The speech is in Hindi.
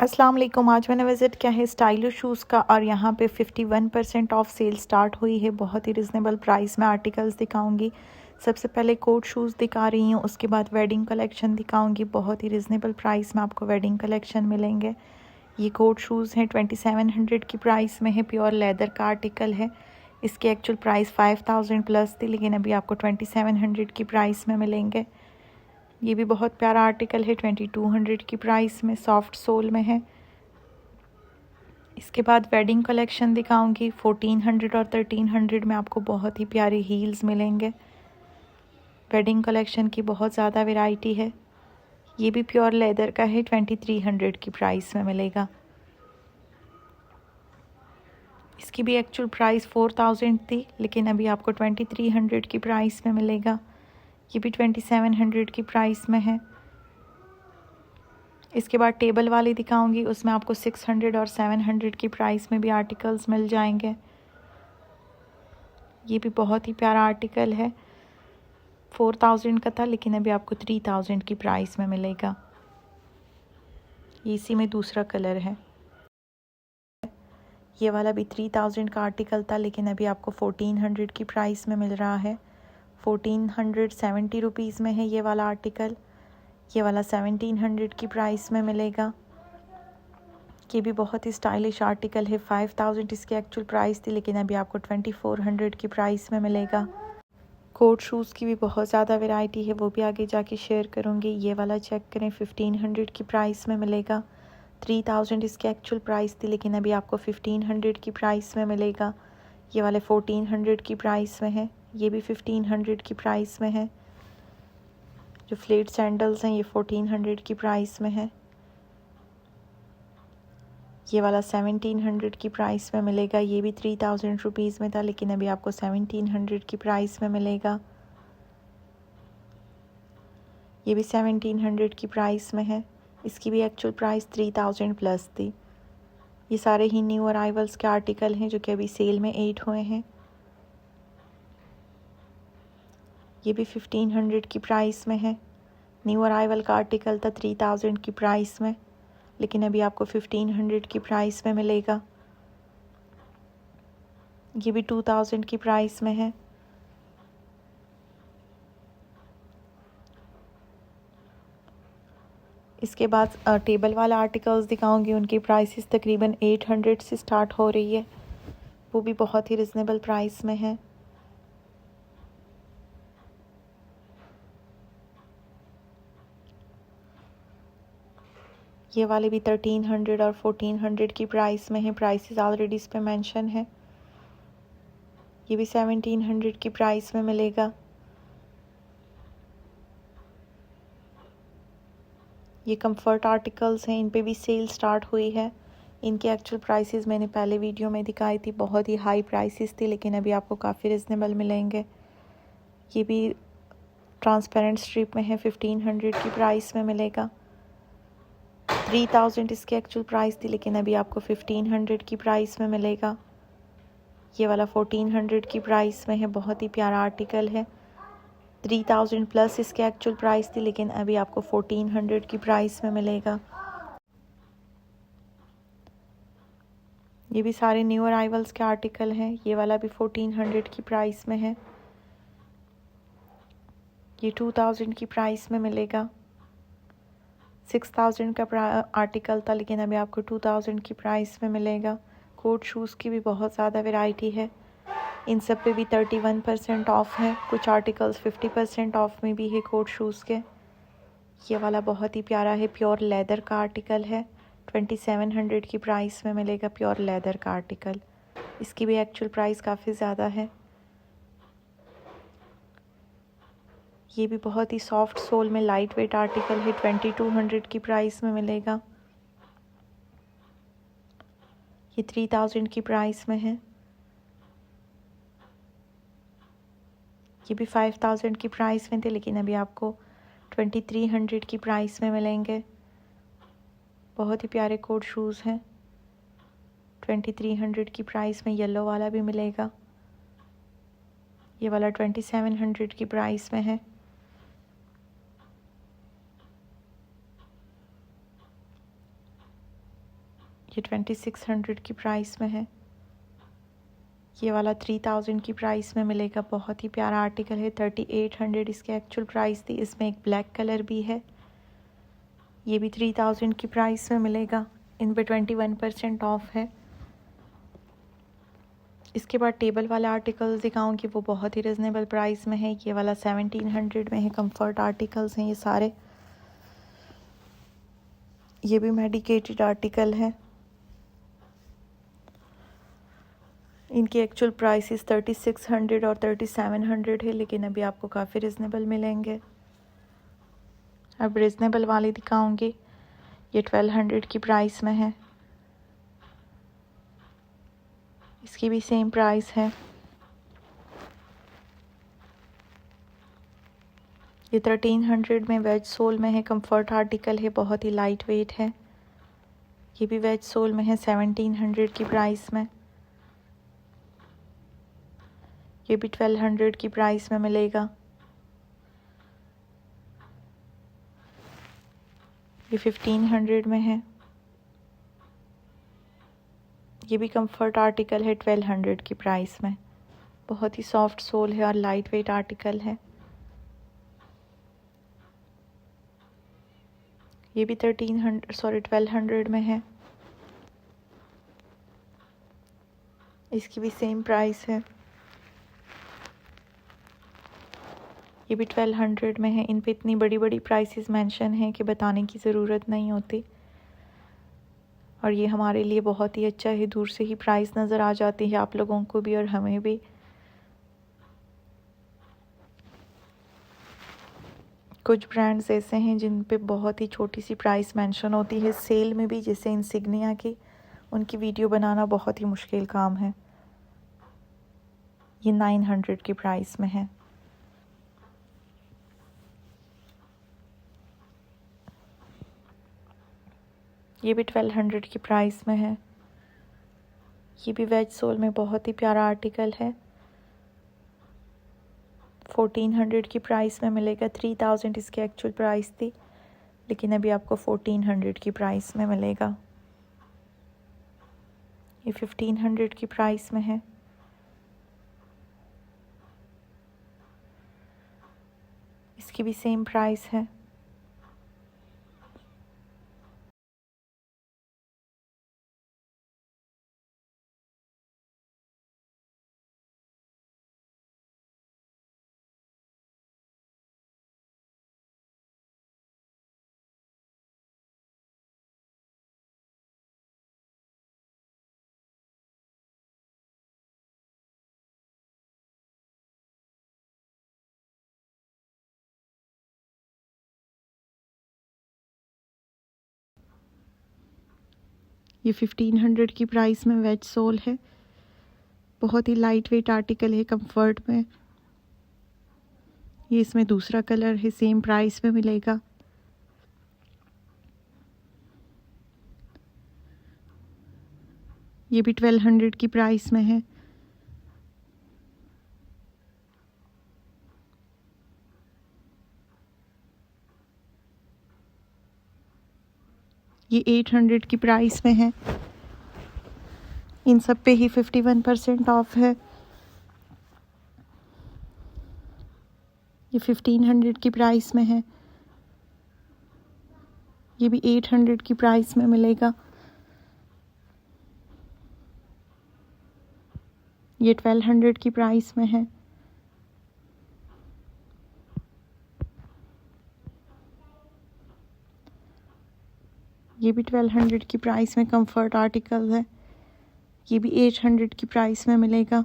अस्सलाम वालेकुम। आज मैंने विज़िट किया है स्टाइलिश शूज़ का और यहाँ पे 51% ऑफ सेल स्टार्ट हुई है। बहुत ही रिजनेबल प्राइस में आर्टिकल्स दिखाऊंगी। सबसे पहले कोट शूज़ दिखा रही हूँ, उसके बाद वेडिंग कलेक्शन दिखाऊंगी। बहुत ही रिजनेबल प्राइस में आपको वेडिंग कलेक्शन मिलेंगे। ये कोट शूज़ हैं 2700 की प्राइस में है। प्योर लेदर का आर्टिकल है। इसकी एक्चुअल प्राइस 5000 प्लस थी, लेकिन अभी आपको 2700 की प्राइस में मिलेंगे। ये भी बहुत प्यारा आर्टिकल है, 2200 की प्राइस में, सॉफ्ट सोल में है। इसके बाद वेडिंग कलेक्शन दिखाऊंगी। 1400 और 1300 में आपको बहुत ही प्यारे हील्स मिलेंगे। वेडिंग कलेक्शन की बहुत ज़्यादा वैरायटी है। ये भी प्योर लेदर का है, 2300 की प्राइस में मिलेगा। इसकी भी एक्चुअल प्राइस 4000 थी, लेकिन अभी आपको 2300 की प्राइस में मिलेगा। ये भी 2700 की प्राइस में है। इसके बाद टेबल वाली दिखाऊंगी, उसमें आपको 600 और 700 की प्राइस में भी आर्टिकल्स मिल जाएंगे। ये भी बहुत ही प्यारा आर्टिकल है। 4000 का था, लेकिन अभी आपको 3000 की प्राइस में मिलेगा। इसी में दूसरा कलर है। ये वाला भी 3000 का आर्टिकल था, लेकिन अभी आपको 1400 की प्राइस में मिल रहा है। 1470 रुपीज़ में है ये वाला आर्टिकल। ये वाला 1700 की प्राइस में मिलेगा। ये भी बहुत ही स्टाइलिश आर्टिकल है। 5000 इसकी एक्चुअल प्राइस थी, लेकिन अभी आपको 2400 की प्राइस में मिलेगा। कोट शूज़ की भी बहुत ज़्यादा वैरायटी है, वो भी आगे जाके शेयर करूँगी। ये वाला चेक करें, 1500 की प्राइस में मिलेगा। 3000 इसकी एक्चुअल प्राइस थी, लेकिन अभी आपको 1500 की प्राइस में मिलेगा। ये वाले 1400 की प्राइस में है। ये भी 1500 की प्राइस में है। जो फ्लेट सैंडल्स हैं ये 1400 की प्राइस में है। ये वाला 1700 की प्राइस में मिलेगा। ये भी 3000 रुपीज़ में था, लेकिन अभी आपको 1700 की प्राइस में मिलेगा। ये भी 1700 की प्राइस में है। इसकी भी एक्चुअल प्राइस 3000 प्लस थी। ये सारे ही न्यू अराइवल्स के आर्टिकल हैं, जो कि अभी सेल में 8 हुए हैं। ये भी 1500 की प्राइस में है। न्यू अराइवल का आर्टिकल था 3000 की प्राइस में, लेकिन अभी आपको 1500 की प्राइस में मिलेगा। ये भी 2000 की प्राइस में है। इसके बाद टेबल वाला आर्टिकल्स दिखाऊंगी। उनकी प्राइसेस तकरीबन 800 से स्टार्ट हो रही है। वो भी बहुत ही रिजनेबल प्राइस में है। ये वाले भी 1300 और 1400 की प्राइस में है। प्राइसेस ऑलरेडी इस पे मेंशन है। ये भी 1700 की प्राइस में मिलेगा। ये कंफर्ट आर्टिकल्स हैं, इन पे भी सेल स्टार्ट हुई है। इनके एक्चुअल प्राइसेस मैंने पहले वीडियो में दिखाई थी। बहुत ही हाई प्राइसेस थी, लेकिन अभी आपको काफ़ी रिजनेबल मिलेंगे। ये भी ट्रांसपेरेंट स्ट्रिप में है, 1500 की प्राइस में मिलेगा। 3000 इसकी एक्चुअल प्राइस थी, लेकिन अभी आपको 1500 की प्राइस में मिलेगा। ये वाला 1400 की प्राइस में है। बहुत ही प्यारा आर्टिकल है। 3000 प्लस इसकी एक्चुअल प्राइस थी, लेकिन अभी आपको 1400 की प्राइस में मिलेगा। ये भी सारे न्यू अराइवल्स के आर्टिकल हैं। ये वाला भी 1400 की प्राइस में है। ये 2000 की प्राइस में मिलेगा। 6000 का आर्टिकल था, लेकिन अभी आपको 2000 की प्राइस में मिलेगा। कोट शूज़ की भी बहुत ज़्यादा वैरायटी है। इन सब पे भी 31% ऑफ है। कुछ आर्टिकल्स 50% ऑफ में भी है कोट शूज़ के। ये वाला बहुत ही प्यारा है, प्योर लेदर का आर्टिकल है। 2700 की प्राइस में मिलेगा प्योर लेदर का आर्टिकल। इसकी भी एक्चुअल प्राइस काफ़ी ज़्यादा है। ये भी बहुत ही सॉफ्ट सोल में लाइट वेट आर्टिकल है। 2200 की प्राइस में मिलेगा। ये 3000 की प्राइस में है। ये भी 5000 की प्राइस में थे, लेकिन अभी आपको 2300 की प्राइस में मिलेंगे। बहुत ही प्यारे कोट शूज़ हैं। 2300 की प्राइस में येलो वाला भी मिलेगा। ये वाला 2700 की प्राइस में है। ये 2600 की प्राइस में है। ये वाला 3000 की प्राइस में मिलेगा। बहुत ही प्यारा आर्टिकल है। 3800 इसकी एक्चुअल प्राइस थी। इसमें एक ब्लैक कलर भी है। ये भी 3000 की प्राइस में मिलेगा। इन पे 21% ऑफ है। इसके बाद टेबल वाले आर्टिकल्स दिखाऊंगी, वो बहुत ही रिजनेबल प्राइस में है। ये वाला 1700 में है। कंफर्ट आर्टिकल्स हैं ये सारे। ये भी मेडिकेटेड आर्टिकल है। इनकी एक्चुअल प्राइसेस 3600 और 3700 है, लेकिन अभी आपको काफ़ी रिजनेबल मिलेंगे। अब रिजनेबल वाली दिखाऊंगी। ये 1200 की प्राइस में है। इसकी भी सेम प्राइस है। ये 1300 में वेज सोल में है। कंफर्ट आर्टिकल है। बहुत ही लाइट वेट है। ये भी वेज सोल में है। 1700 की प्राइस में। ये भी 1200 की प्राइस में मिलेगा। ये 1500 में है। ये भी कंफर्ट आर्टिकल है। 1200 की प्राइस में। बहुत ही सॉफ्ट सोल है और लाइट वेट आर्टिकल है। ये भी 1200 में है। इसकी भी सेम प्राइस है। ये भी 1200 में है। इन पे इतनी बड़ी बड़ी प्राइसेस मेंशन हैं कि बताने की ज़रूरत नहीं होती। और ये हमारे लिए बहुत ही अच्छा है। दूर से ही प्राइस नज़र आ जाती है आप लोगों को भी और हमें भी। कुछ ब्रांड्स ऐसे हैं जिन पे बहुत ही छोटी सी प्राइस मेंशन होती है सेल में भी, जैसे इंसिग्निया की। उनकी वीडियो बनाना बहुत ही मुश्किल काम है। ये 900 की प्राइस में है। ये भी 1200 की प्राइस में है। ये भी वेज सोल में बहुत ही प्यारा आर्टिकल है। 1400 की प्राइस में मिलेगा। 3000 इसकी एक्चुअल प्राइस थी, लेकिन अभी आपको 1400 की प्राइस में मिलेगा। ये 1500 की प्राइस में है। इसकी भी सेम प्राइस है। ये 1500 की प्राइस में वेज सोल है। बहुत ही लाइट वेट आर्टिकल है कंफर्ट में। ये इसमें दूसरा कलर है। सेम प्राइस में मिलेगा। ये भी 1200 की प्राइस में है। ये 800 की प्राइस में है। इन सब पे ही 51% ऑफ है। ये 1500 की प्राइस में है। ये भी 800 की प्राइस में मिलेगा। ये 1200 की प्राइस में है। ये भी 1200 की प्राइस में कंफर्ट आर्टिकल है। ये भी 800 की प्राइस में मिलेगा।